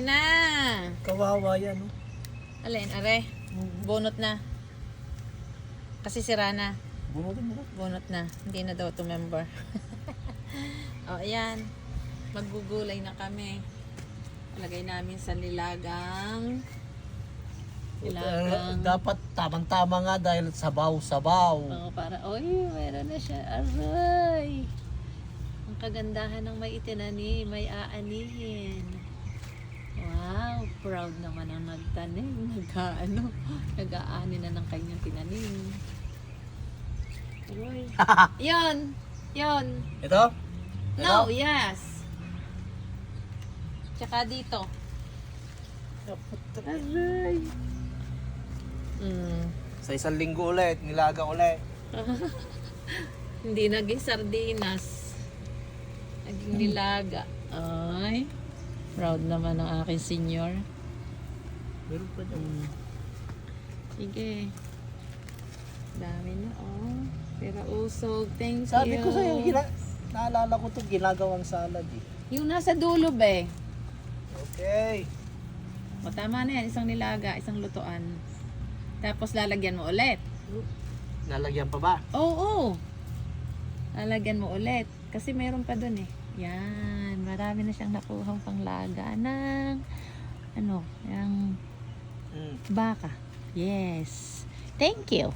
Na. Kawawa yan, no? Alin, are? Bunot na. Kasi sira na. Bunutin mo. Bunot na. Hindi na daw to member. O, ayan. Maggugulay na kami. Lagay namin sa nilagang. Dapat tamang-tama nga dahil sabaw-sabaw. Oo, para, oy, meron na siya. Aray! Ang kagandahan ng may itinanim, may aanihin. Wow, proud naman ang nagtanim. Nag-aani na ng kanyang tinanim. Uy. Yon! Yon! Ito? No, yes! Tsaka dito. Aray! Sa isang linggo ulit, nilaga ulit. Hindi naging sardinas. Naging nilaga. Ay, proud naman ang aking senior. Meron pa dyan. Sige. Dami na, oh. Pero usog, thank Sabi you. ko sa'yo, naalala ko ito, ginagawang salad eh. Yung nasa dulo ba eh. Okay. O tama na yan, isang nilaga, isang lutuan. Tapos lalagyan mo ulit. Lalagyan pa ba? Oo. Lalagyan mo ulit. Kasi mayroon pa dun eh. Yan. Marami na siyang nakuhang panglaga ng yung baka. Yes. Thank you.